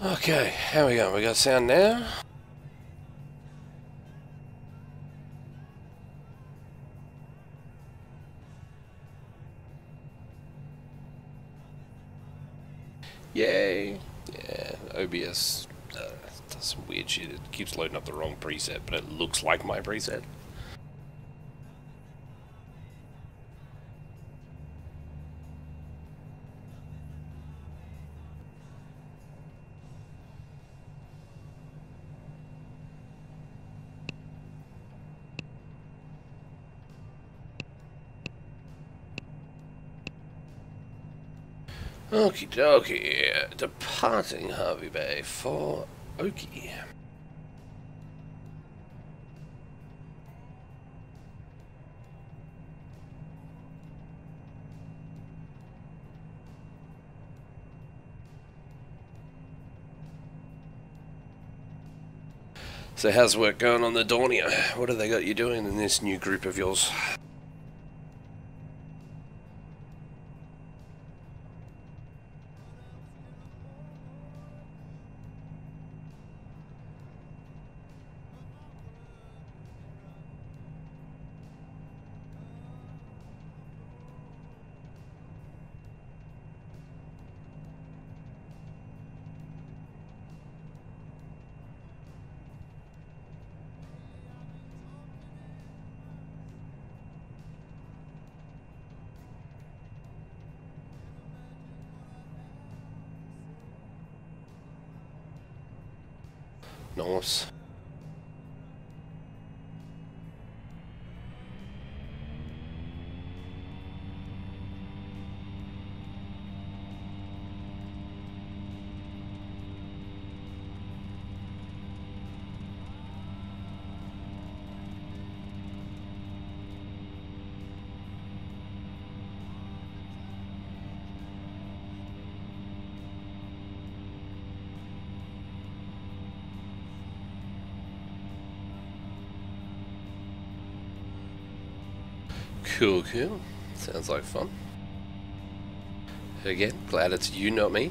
Okay, how we going? We got sound now? Yay! Yeah, OBS does some weird shit. It keeps loading up the wrong preset, but it looks like my preset. Okie dokie, departing Harvey Bay for Okie. So how's work going on the Dornier? What have they got you doing in this new group of yours? Nice. Cool, cool. Sounds like fun. Again, glad it's you, not me.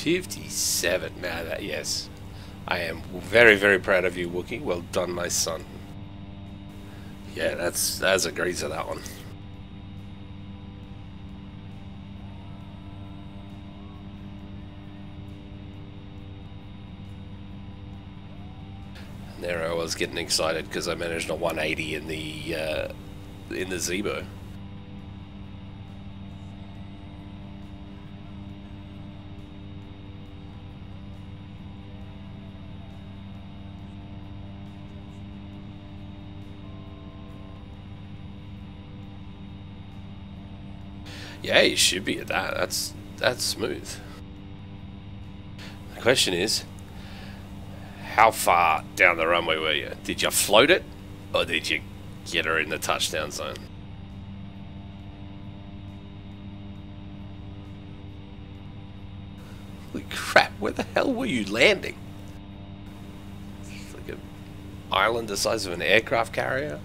$57. Now that, yes. I am very, very proud of you, Wookie. Well done, my son. Yeah, that's agrees to that one. And there I was getting excited because I managed a 180 in the Zebo. Yeah, you should be at that. That's smooth. The question is, how far down the runway were you? Did you float it, or did you get her in the touchdown zone? Holy crap, where the hell were you landing? It's like an island the size of an aircraft carrier.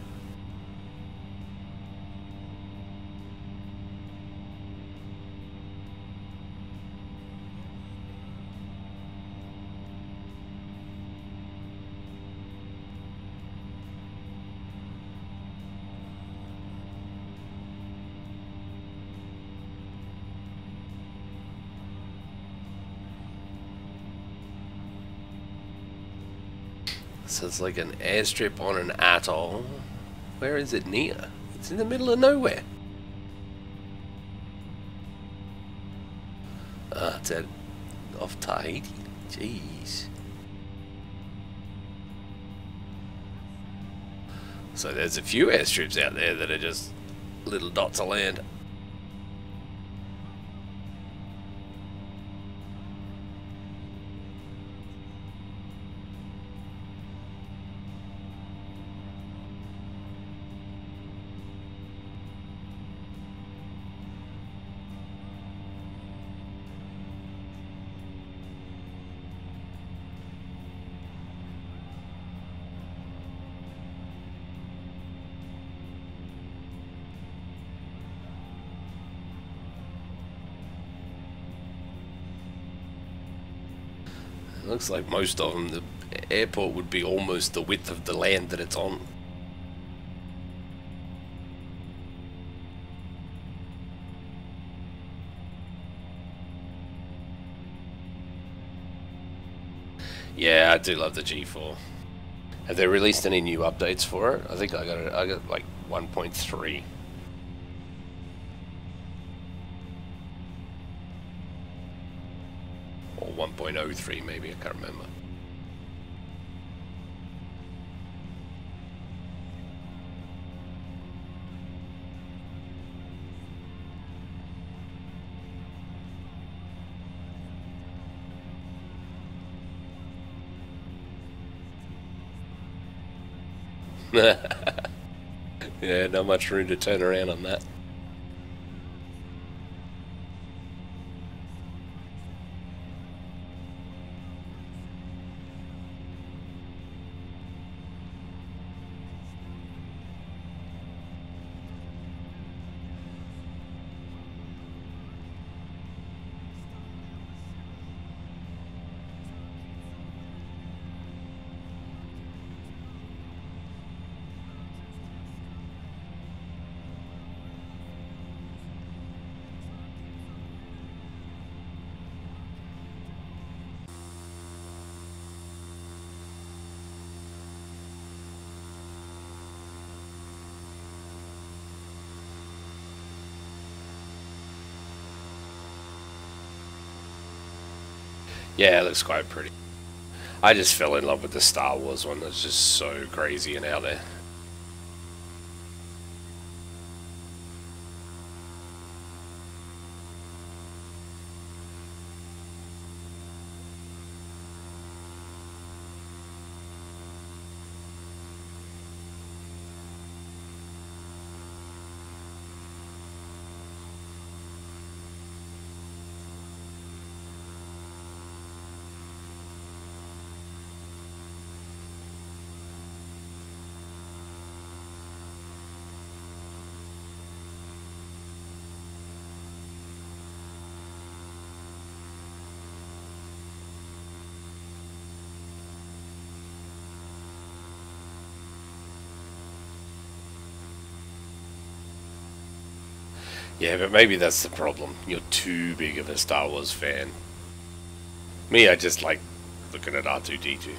So it's like an airstrip on an atoll. Where is it near? It's in the middle of nowhere. It's out off Tahiti. Jeez. So there's a few airstrips out there that are just little dots of land. It looks like most of them, the airport would be almost the width of the land that it's on. Yeah, I do love the G4. Have they released any new updates for it? I think I got like 1.3. Or 1.03 maybe, I can't remember. Yeah, not much room to turn around on that. Yeah, it looks quite pretty. I just fell in love with the Star Wars one. It's just so crazy and out there. Yeah, but maybe that's the problem. You're too big of a Star Wars fan. Me, I just like looking at R2-D2.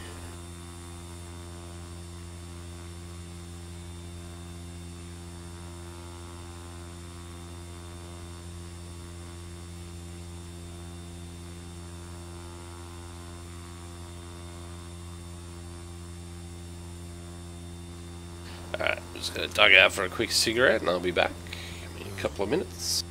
Alright, I'm just going to dug out for a quick cigarette and I'll be back in a couple of minutes.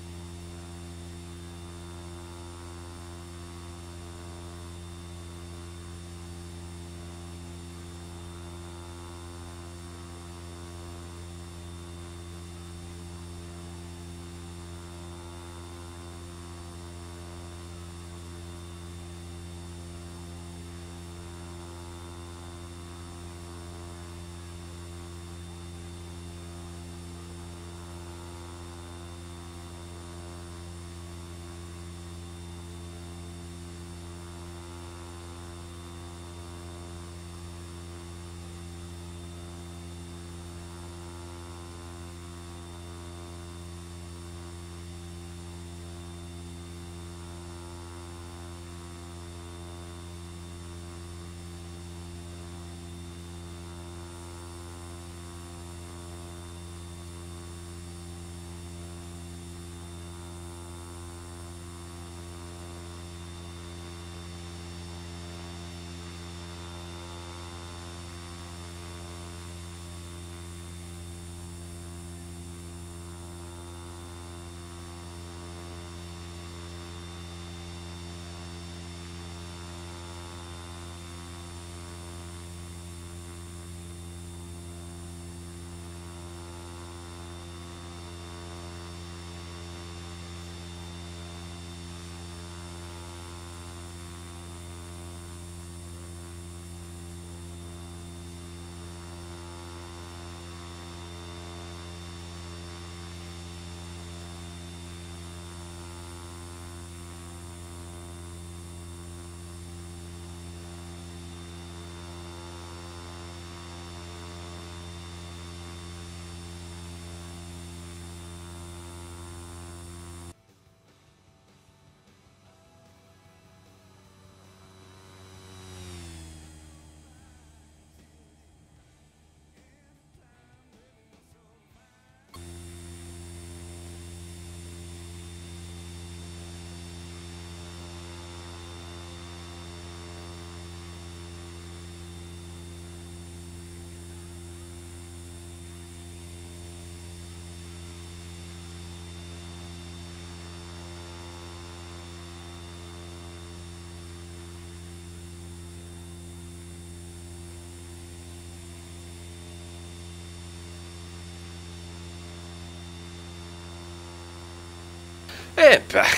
And back.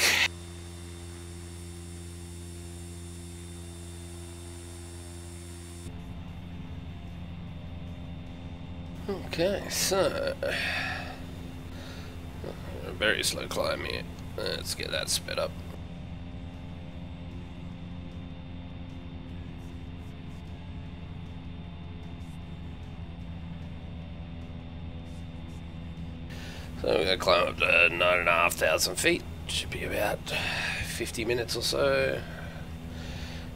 Okay, so a very slow climb here. Let's get that sped up. So we're going to climb up to 9,500 feet. Should be about 50 minutes or so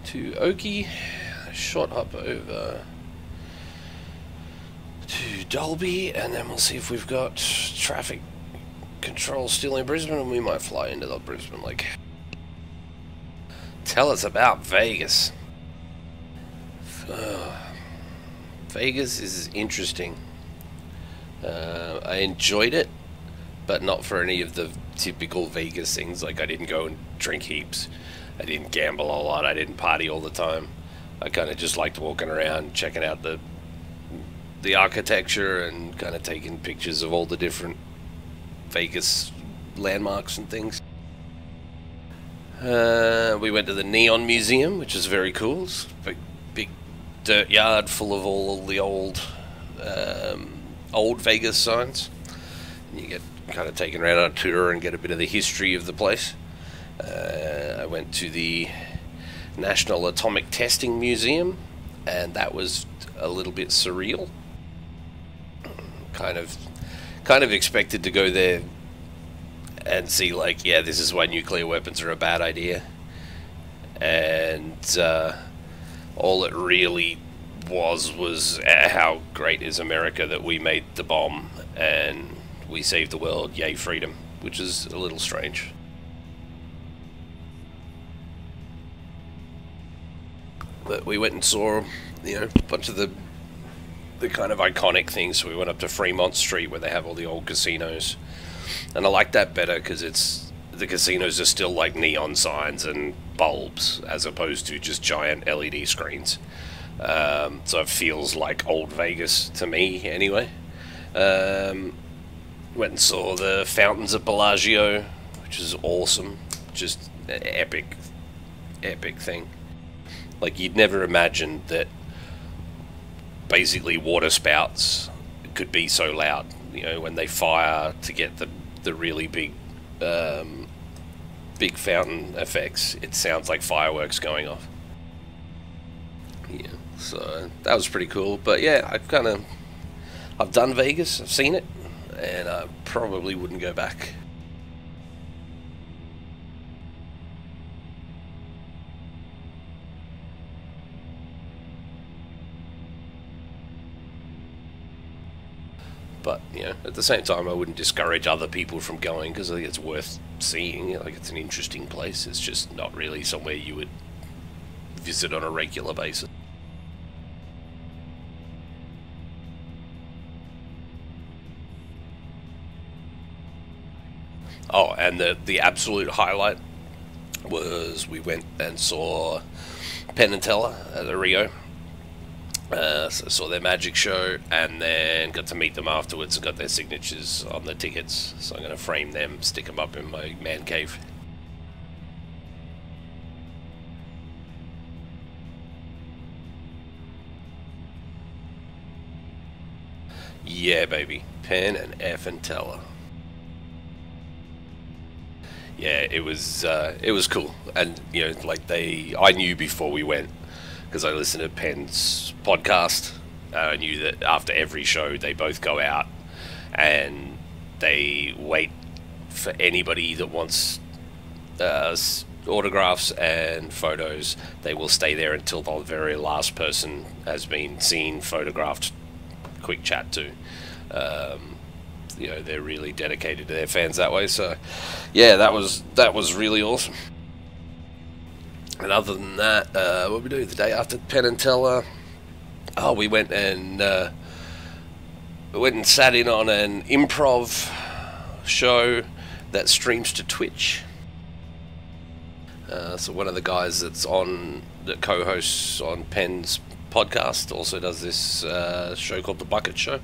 to Oakey. Short hop over to Dalby, and then we'll see if we've got traffic control still in Brisbane, and we might fly into the Brisbane Lake. Tell us about Vegas. Vegas is interesting. I enjoyed it, but not for any of the typical Vegas things. Like, I didn't go and drink heaps, I didn't gamble a lot, I didn't party all the time. I kind of just liked walking around, checking out the architecture and kind of taking pictures of all the different Vegas landmarks and things. We went to the Neon Museum, which is very cool. It's a big dirt yard full of all the old Vegas signs. And you get kind of taken around on a tour and get a bit of the history of the place. I went to the National Atomic Testing Museum, and that was a little bit surreal. Kind of expected to go there and see, like, yeah, this is why nuclear weapons are a bad idea, and all it really was how great is America that we made the bomb and we saved the world, yay freedom, which is a little strange. But we went and saw, you know, a bunch of the kind of iconic things. So we went up to Fremont Street where they have all the old casinos, and I like that better because the casinos are still like neon signs and bulbs as opposed to just giant LED screens. So it feels like old Vegas to me anyway. Went and saw the fountains at Bellagio, which is awesome. Just an epic thing. Like, you'd never imagined that basically water spouts could be so loud. You know, when they fire to get the really big fountain effects, it sounds like fireworks going off. Yeah, so that was pretty cool. But yeah, I've done Vegas, I've seen it, and I probably wouldn't go back. But, you know, at the same time, I wouldn't discourage other people from going, because I think it's worth seeing. Like, it's an interesting place. It's just not really somewhere you would visit on a regular basis. Oh, and the absolute highlight was we went and saw Penn and Teller at the Rio. So saw their magic show, and then got to meet them afterwards and got their signatures on the tickets. So I'm going to frame them, stick them up in my man cave. Yeah, baby. Penn and F and Teller. Yeah, it was cool. And, you know, like, I knew before we went, because I listened to Penn's podcast. I knew that after every show they both go out and they wait for anybody that wants autographs and photos. They will stay there until the very last person has been seen, photographed, quick chat to. You know, they're really dedicated to their fans that way. So yeah, that was really awesome. And other than that, what did we do the day after Penn and Teller? Oh, we went and sat in on an improv show that streams to Twitch. So one of the guys that co-hosts on Penn's podcast also does this show called The Bucket Show.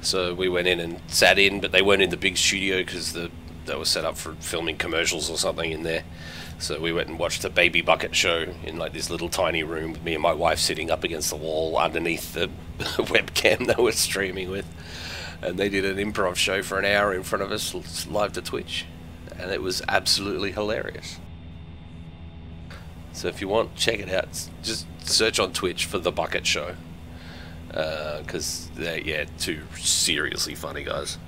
So we went in and sat in, but they weren't in the big studio because the that was set up for filming commercials or something in there. So we went and watched a baby bucket show in like this little tiny room with me and my wife sitting up against the wall underneath the webcam they were streaming with. And they did an improv show for an hour in front of us live to Twitch. And it was absolutely hilarious. So if you want, check it out. Just search on Twitch for The Bucket Show. Because they're, yeah, two seriously funny guys.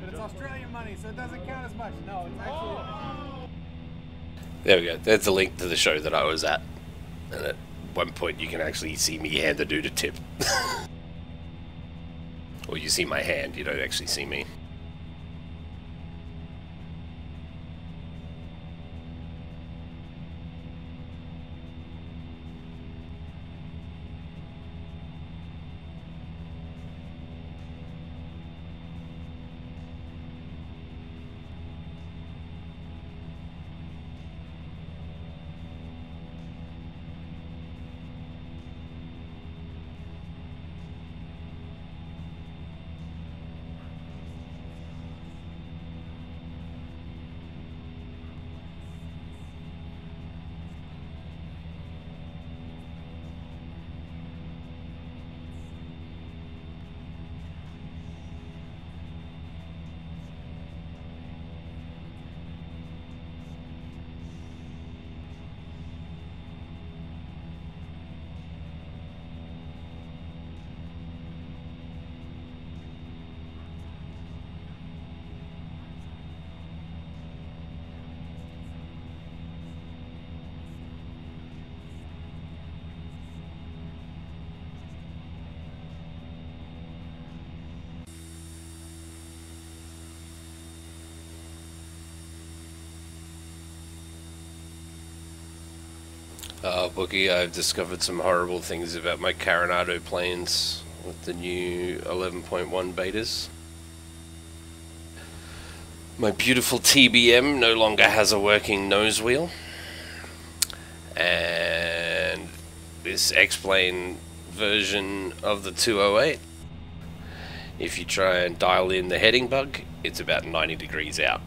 It's Australian money, so it doesn't count as much. No, it's actually... There we go. There's a link to the show that I was at. And at one point you can actually see me hand the dude a tip. Or you see my hand, you don't actually see me. Bookie, I've discovered some horrible things about my Coronado planes with the new 11.1 betas. My beautiful TBM no longer has a working nose wheel. And this X-Plane version of the 208, if you try and dial in the heading bug, it's about 90 degrees out.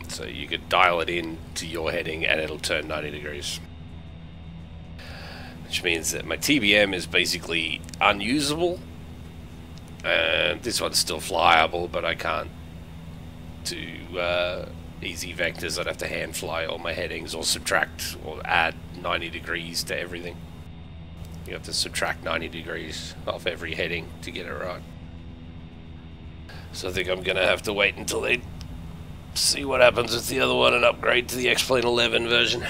So you could dial it in to your heading and it'll turn 90 degrees. Which means that my TBM is basically unusable. And this one's still flyable, but I can't do easy vectors. I'd have to hand fly all my headings or subtract or add 90 degrees to everything. You have to subtract 90 degrees off every heading to get it right. So I think I'm going to have to wait until they see what happens with the other one and upgrade to the X-Plane 11 version.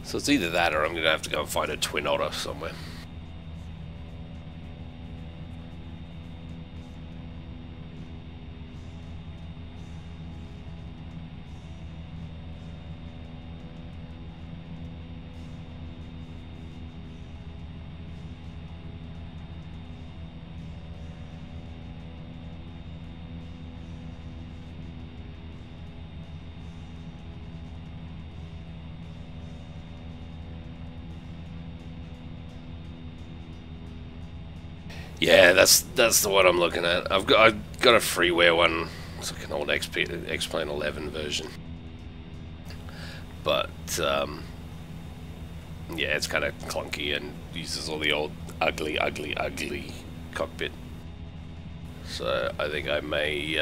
So it's either that or I'm going to have to go and find a twin otter somewhere. Yeah, that's the one I'm looking at. I've got a freeware one. It's like an old X-Plane 11 version. But Yeah, it's kind of clunky and uses all the old ugly, ugly, ugly cockpit. So I think I may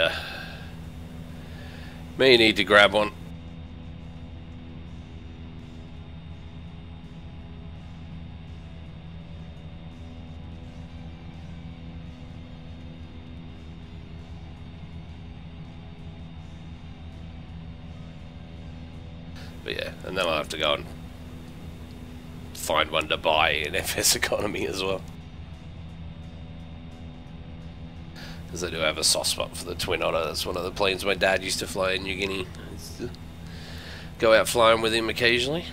need to grab one. But yeah, and then I'll have to go and find one to buy in FSEconomy as well. Because I do have a soft spot for the Twin Otter. That's one of the planes my dad used to fly in New Guinea. I used to go out flying with him occasionally.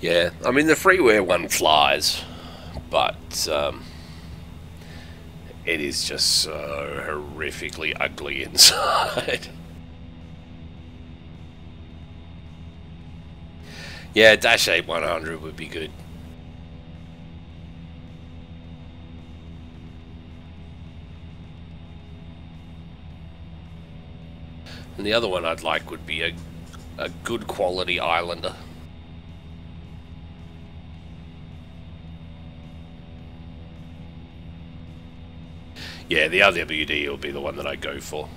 Yeah, I mean the freeware one flies, but it is just so horrifically ugly inside. Yeah, Dash 8 100 would be good. And the other one I'd like would be a good quality Islander. Yeah, the RWD will be the one that I go for.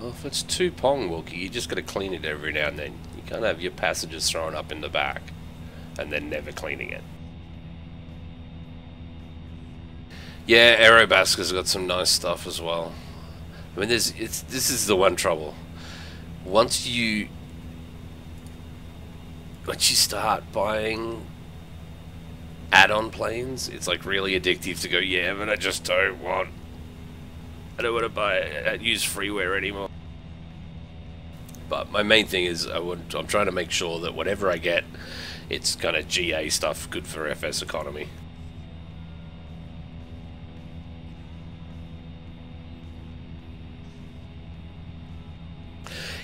Well, if it's too pong, Wilkie, you just got to clean it every now and then. You can't have your passengers thrown up in the back and then never cleaning it. Yeah, Aerobasker's got some nice stuff as well. I mean, this is the one trouble. Once you start buying add-on planes, it's like really addictive to go, yeah, but I don't want to buy use freeware anymore. But my main thing is I'm trying to make sure that whatever I get, it's kind of GA stuff, good for FSEconomy.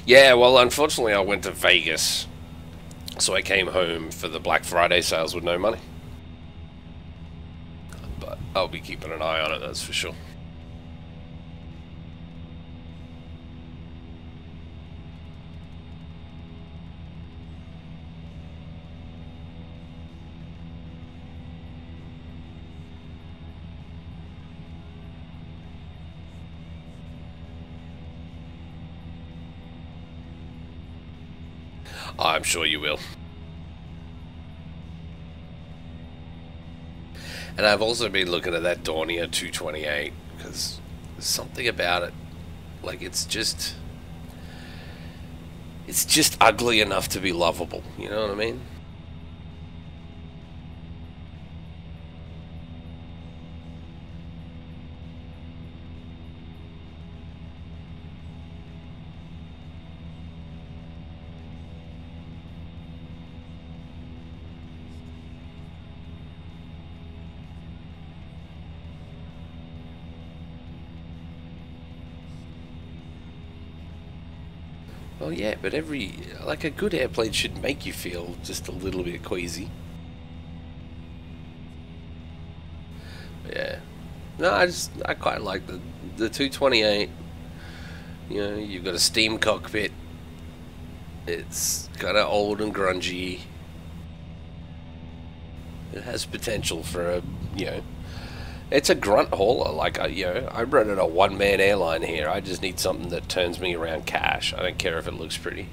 Yeah, well, unfortunately I went to Vegas, so I came home for the Black Friday sales with no money. But I'll be keeping an eye on it, that's for sure. I'm sure you will. And I've also been looking at that Dornier 228 because there's something about it, like it's just ugly enough to be lovable, you know what I mean? Well, yeah, but like a good airplane should make you feel just a little bit queasy. Yeah. No, I quite like the 228. You know, you've got a steam cockpit. It's kind of old and grungy. It has potential for a, it's a grunt hauler. Like, I'm running a one-man airline here. I just need something that turns me around cash. I don't care if it looks pretty.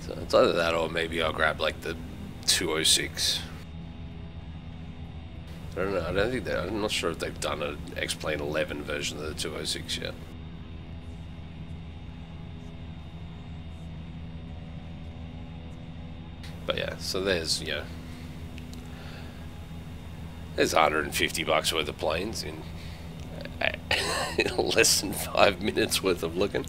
So it's either that or maybe I'll grab like the 206. I don't know. I don't think that. I'm not sure if they've done an X-Plane 11 version of the 206 yet. But yeah, so there's, you know, there's $150 worth of planes in less than 5 minutes worth of looking.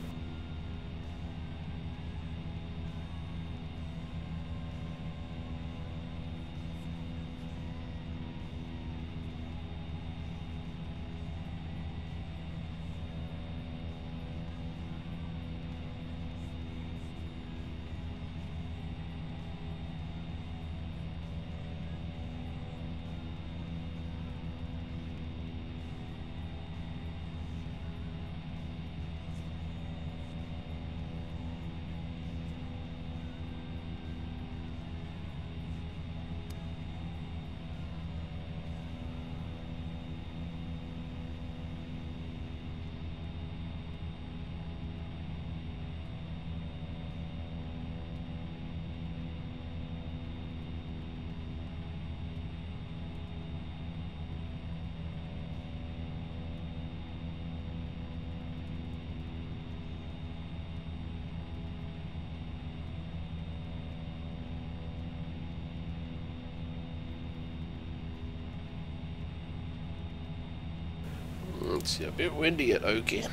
It's a bit windy at Oki.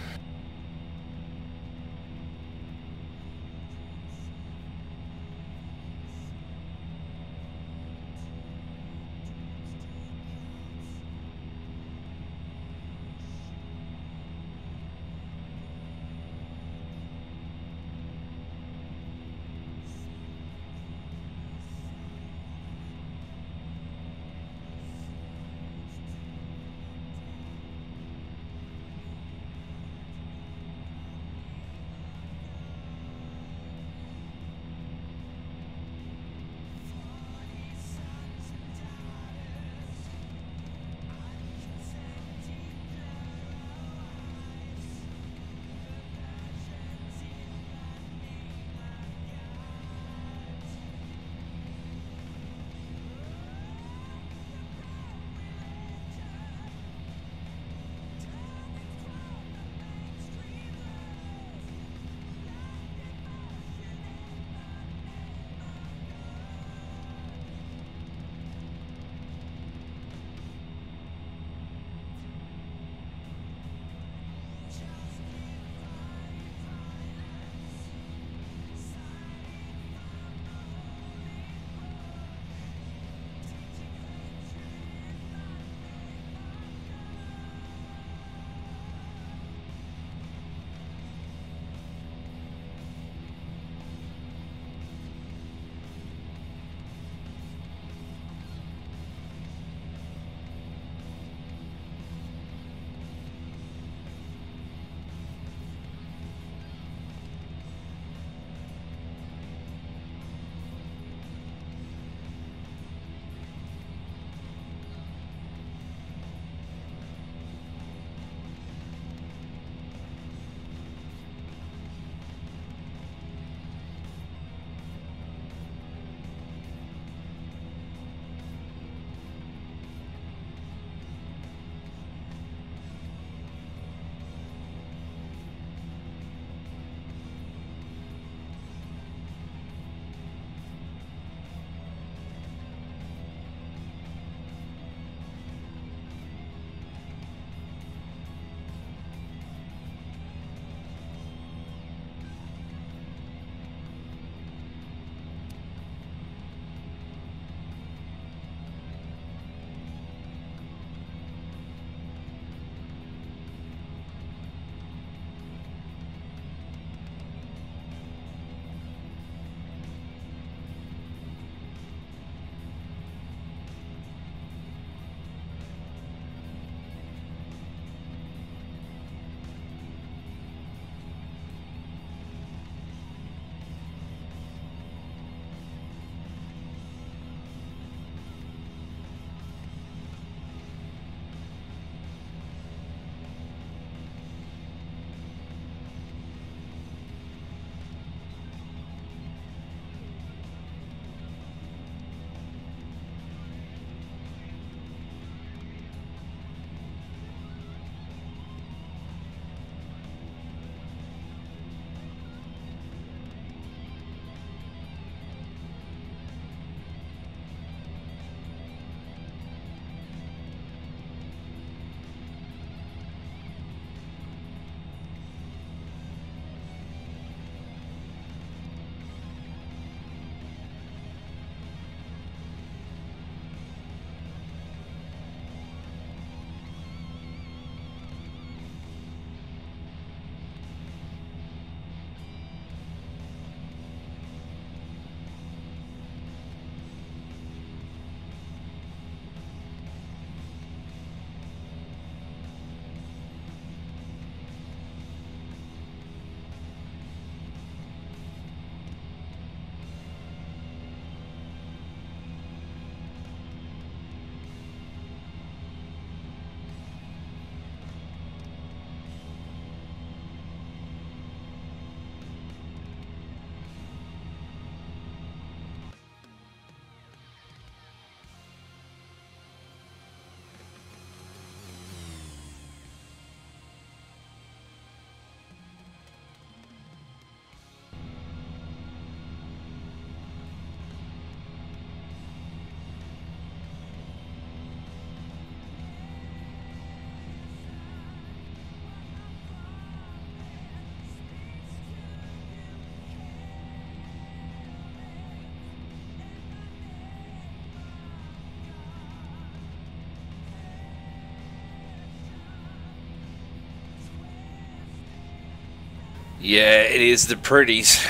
Yeah, it is the pretties.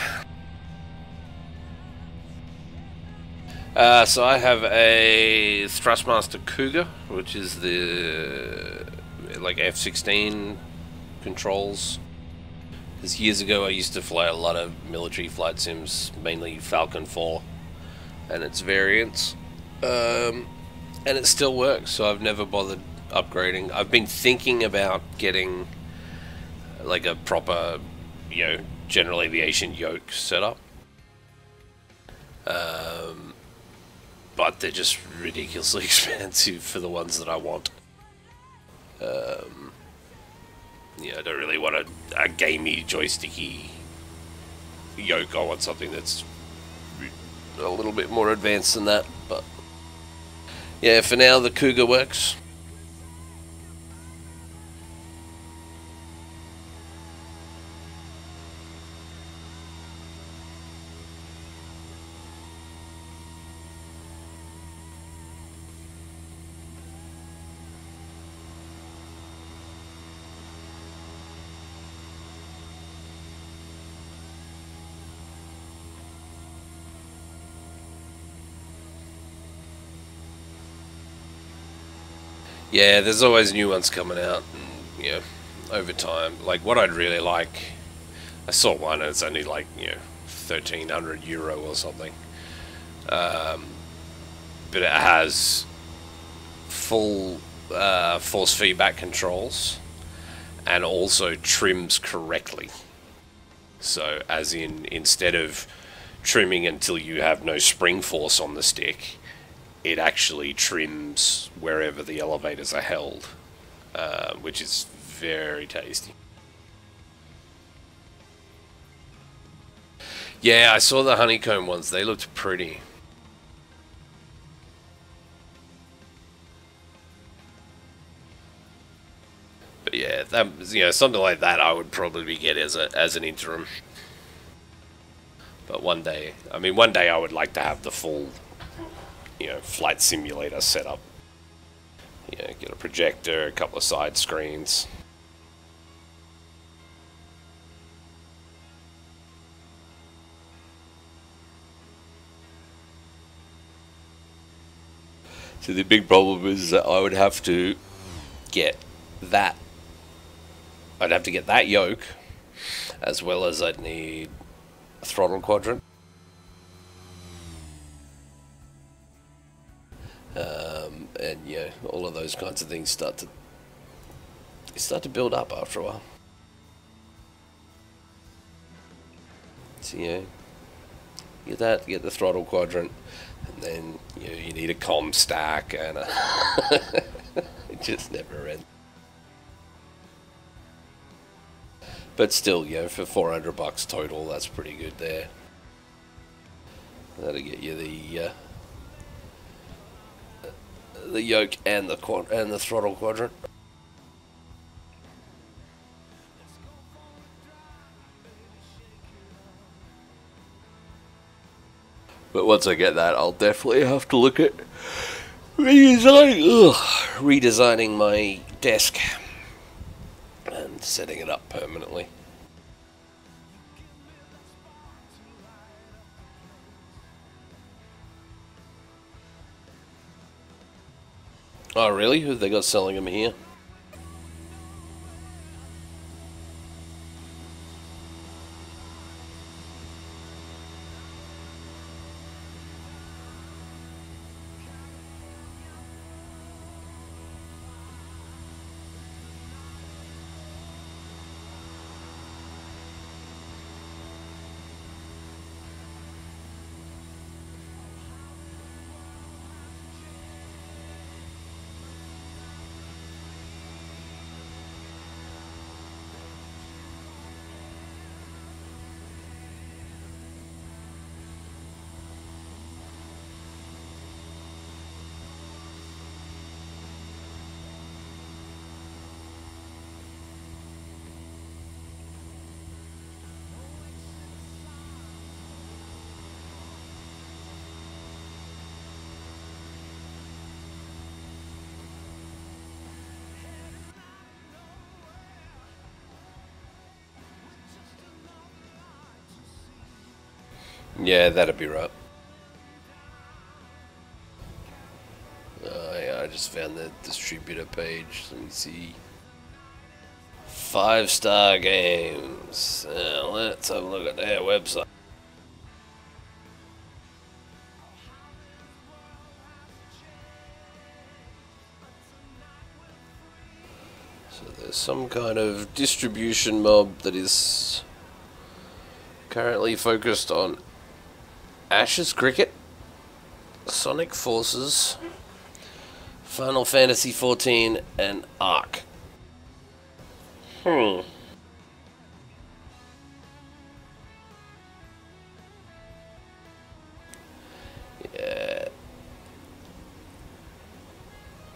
So I have a Thrustmaster Cougar, which is the like F-16 controls. Because years ago I used to fly a lot of military flight sims, mainly Falcon 4 and its variants. And it still works, so I've never bothered upgrading. I've been thinking about getting like a proper, general aviation yoke setup. But they're just ridiculously expensive for the ones that I want. I don't really want a gamey, joysticky yoke. I want something that's a little bit more advanced than that. But yeah, for now the Cougar works. Yeah, there's always new ones coming out, and, over time. Like, what I'd really like, I saw one and it's only like, €1,300 or something. But it has full force feedback controls and also trims correctly. So, as in, instead of trimming until you have no spring force on the stick, it actually trims wherever the elevators are held, which is very tasty. Yeah, I saw the honeycomb ones. They looked pretty. But yeah, that, something like that I would probably get as an interim. But one day I would like to have the full flight simulator setup. Get a projector, a couple of side screens. So the big problem is that I would have to get that. I'd have to get that yoke, as well as I'd need a throttle quadrant. And all of those kinds of things start to build up after a while. So get that, get the throttle quadrant, and then you need a comm stack, and it just never ends. But still, for $400 total, that's pretty good there. That'll get you the yoke and the throttle quadrant. But once I get that, I'll definitely have to look at redesigning my desk and setting it up permanently. Oh really? Who have they got selling them here? Yeah, that'd be right. Yeah, I just found the distributor page. Let me see. 5-star games. Let's have a look at their website. So there's some kind of distribution mob that is currently focused on Ashes Cricket, Sonic Forces, Final Fantasy XIV, and Ark. Yeah.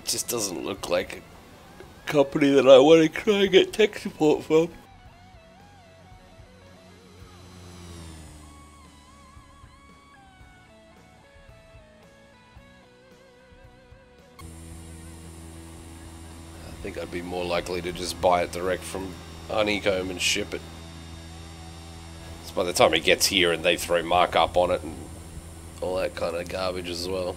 Just doesn't look like a company that I want to try and get tech support from. I think I'd be more likely to just buy it direct from Honeycomb and ship it. So by the time it gets here and they throw markup on it and all that kind of garbage as well.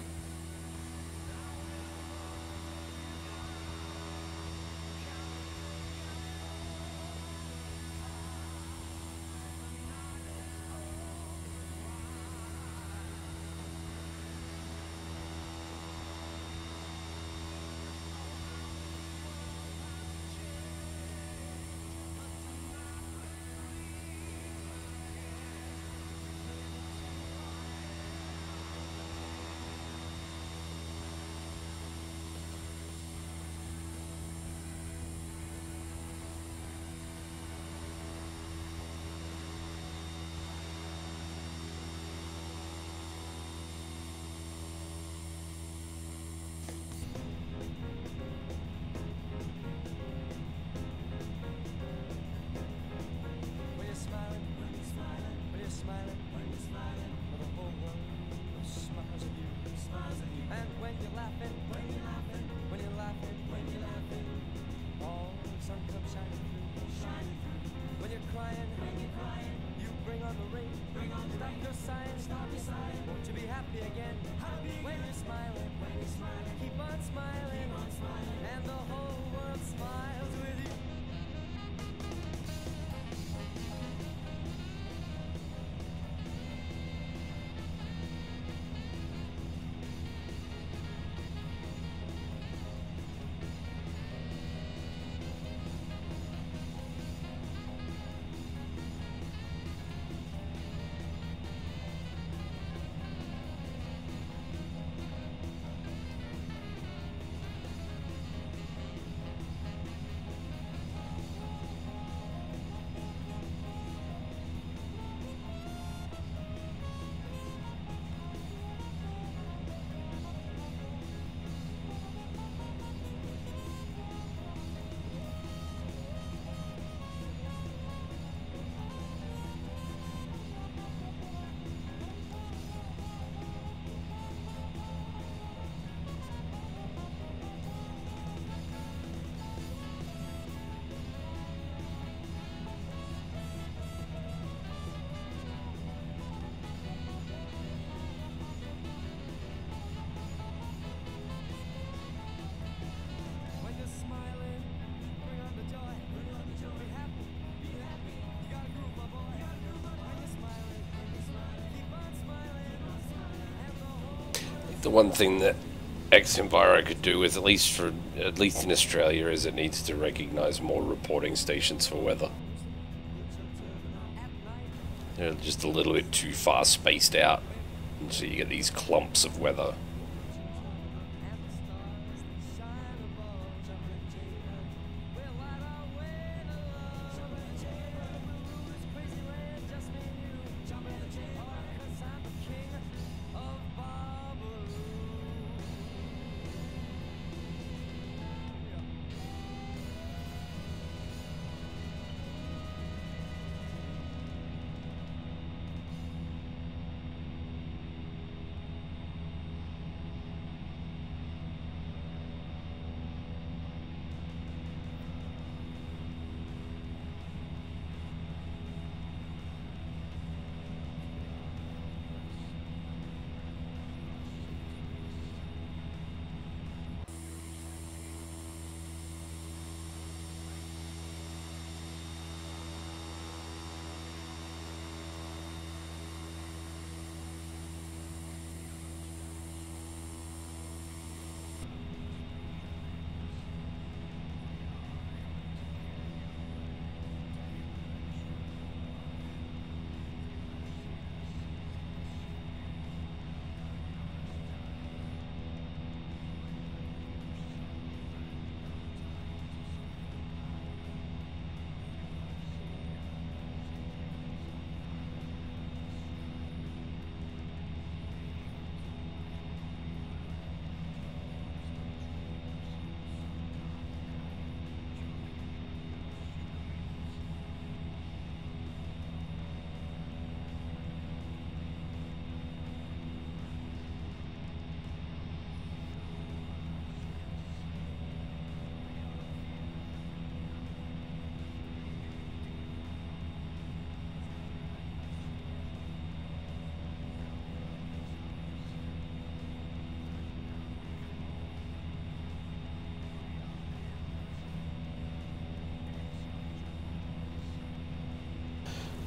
The one thing that X-Enviro could do with, at least in Australia, is it needs to recognise more reporting stations for weather. They're just a little bit too far spaced out, and so you get these clumps of weather.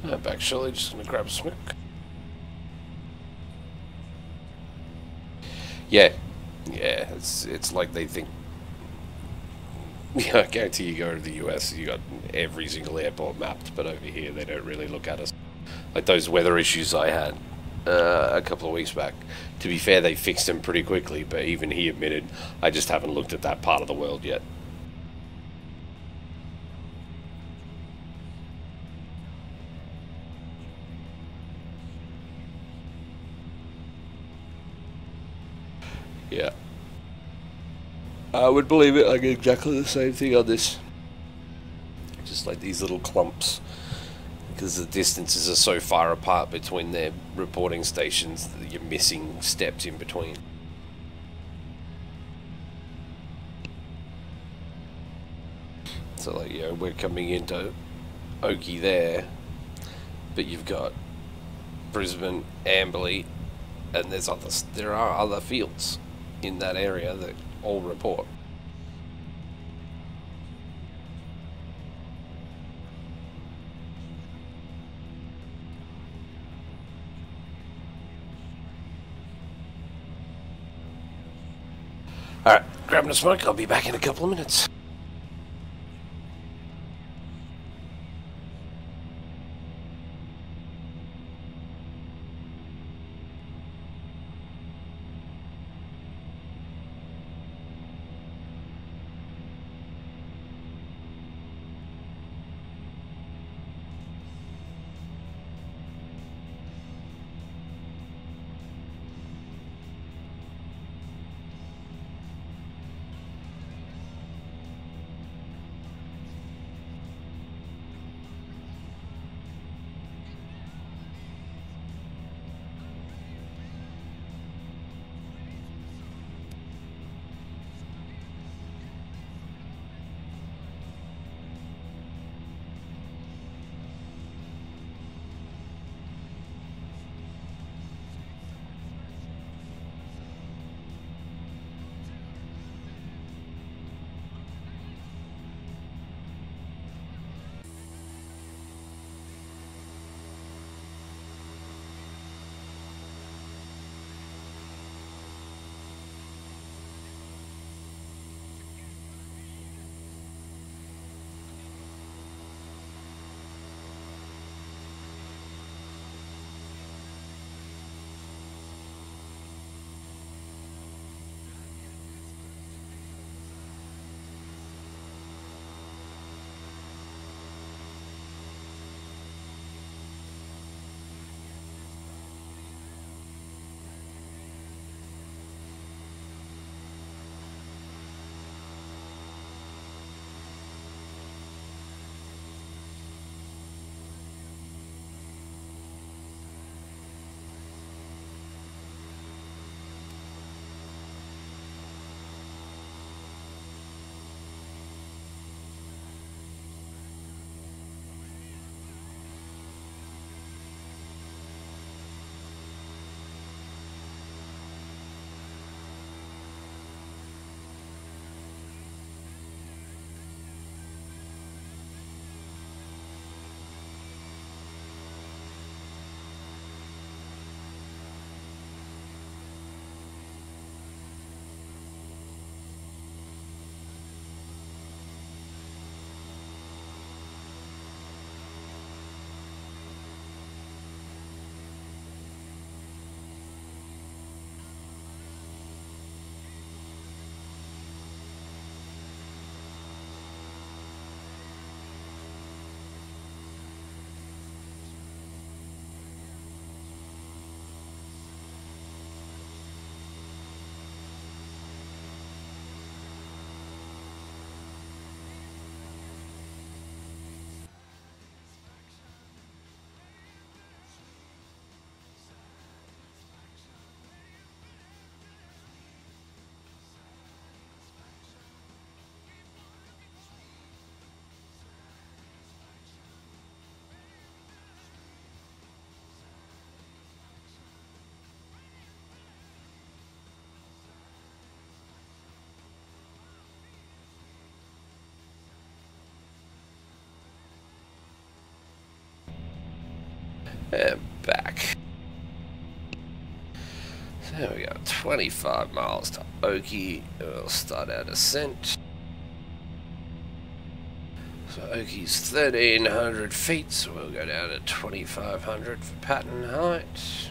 I'm actually just gonna grab a smoke. Yeah, yeah, it's like they think. Yeah, I guarantee you go to the US, you got every single airport mapped, but over here they don't really look at us. Like those weather issues I had a couple of weeks back. To be fair, they fixed them pretty quickly, but even he admitted, I just haven't looked at that part of the world yet. Yeah. I would believe it. I get exactly the same thing on this. Just like these little clumps. Because the distances are so far apart between their reporting stations that you're missing steps in between. So like, you know, we're coming into Oakey there, but you've got Brisbane, Amberley, and there are other fields in that area that all report. Alright, grabbing a smoke, I'll be back in a couple of minutes. And back. So we got 25 miles to Oakey. We'll start our descent. So Oakey's 1,300 feet, so we'll go down to 2,500 for pattern height.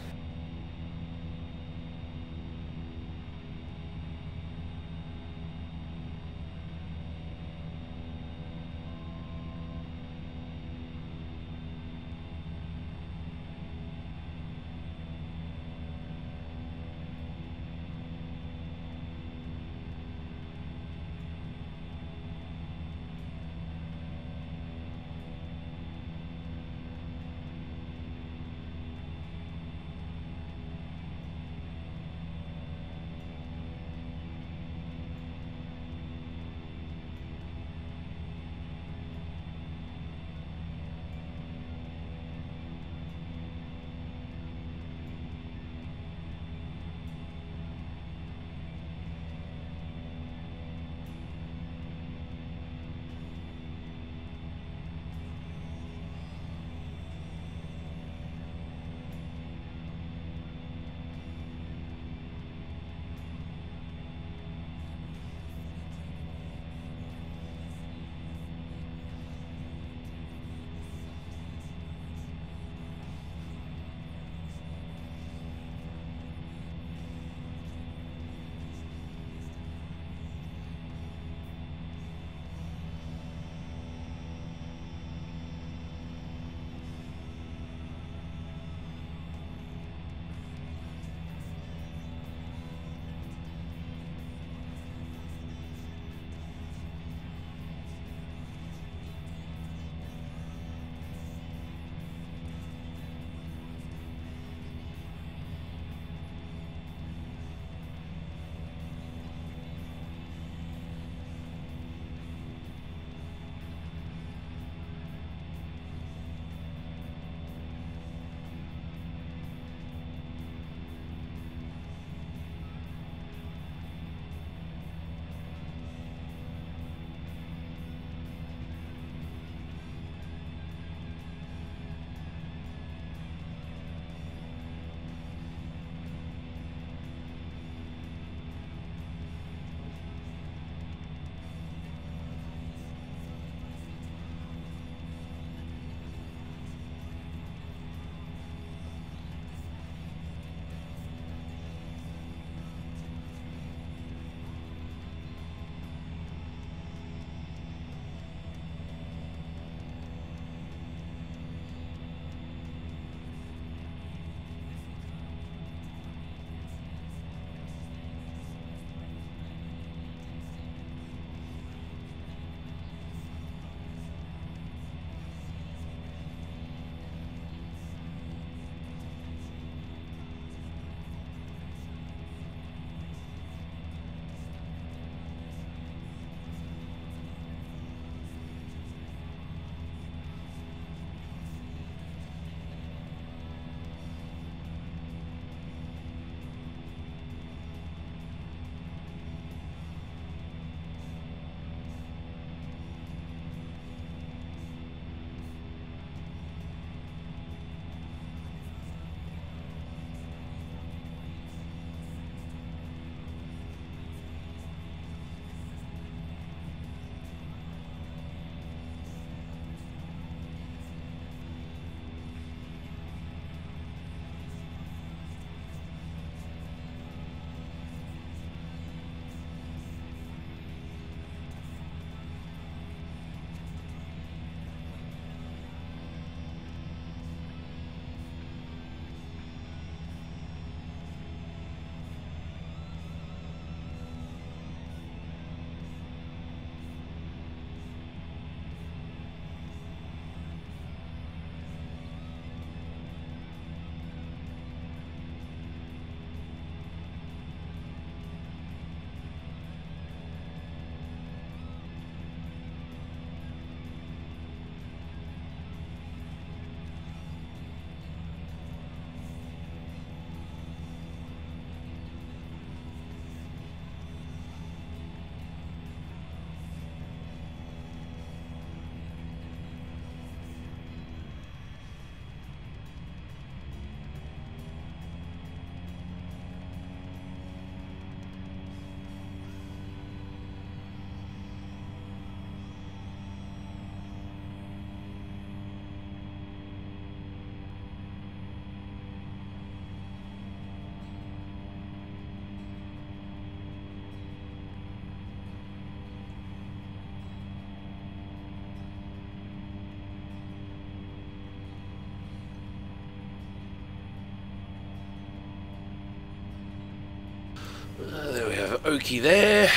Okie there.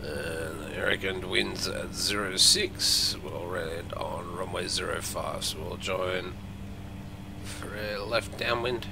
I reckon winds at 06. We'll land on runway 05, so we'll join for a left downwind.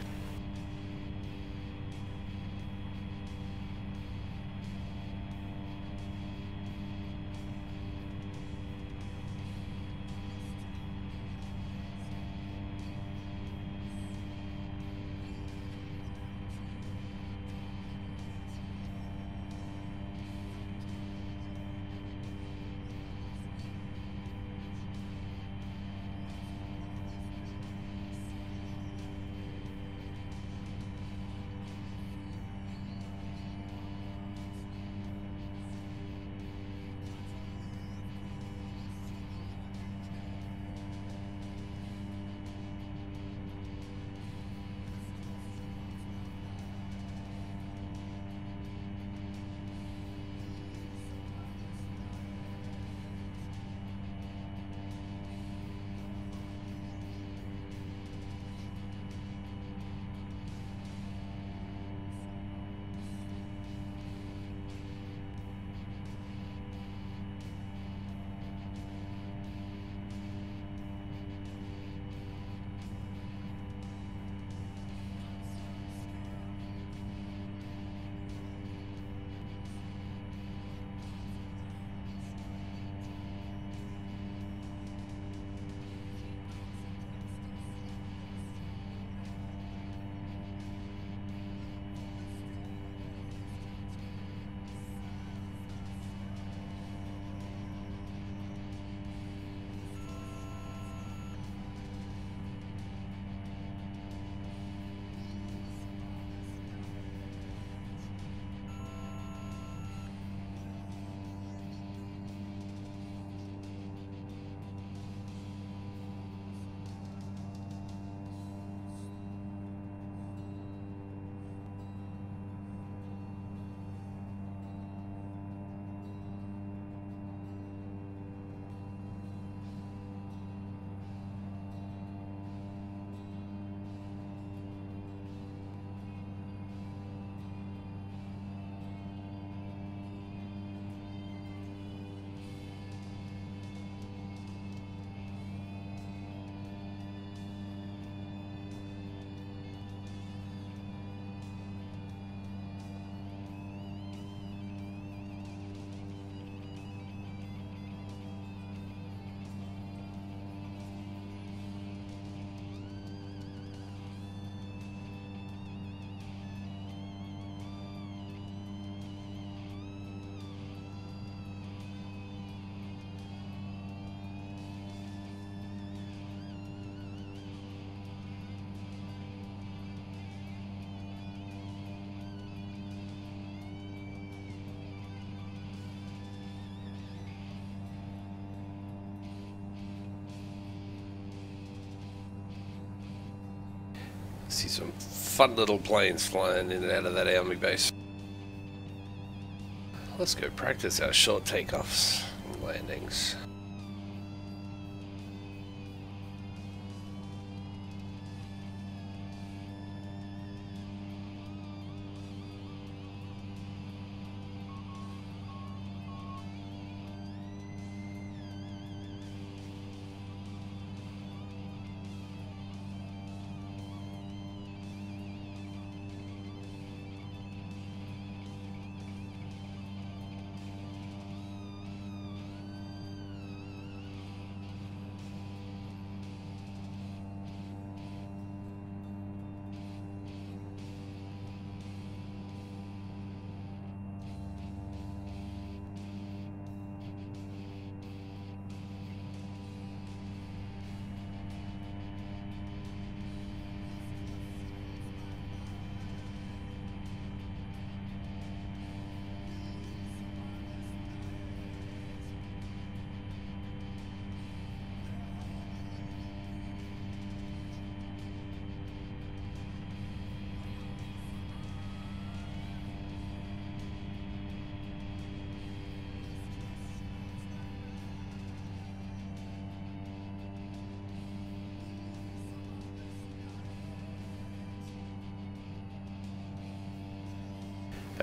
See some fun little planes flying in and out of that army base. Let's go practice our short takeoffs and landings.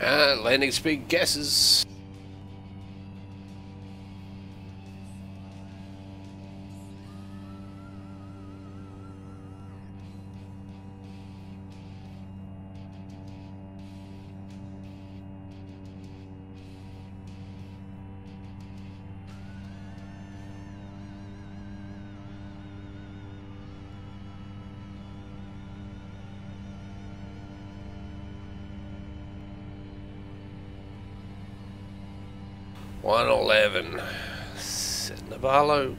Landing speed guesses. $111. Setting the bar low.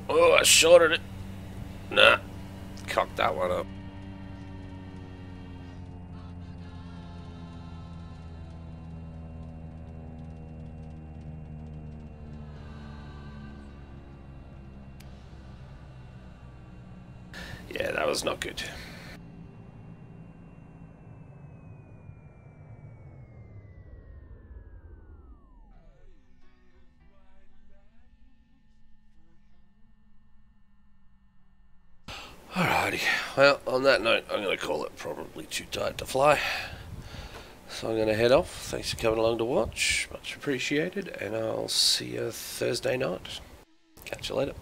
Oh, I shorted it. Nah, cocked that one up. Yeah, that was not good. Alrighty, well, on that note, I'm going to call it probably too tight to fly. So I'm going to head off. Thanks for coming along to watch. Much appreciated, and I'll see you Thursday night. Catch you later.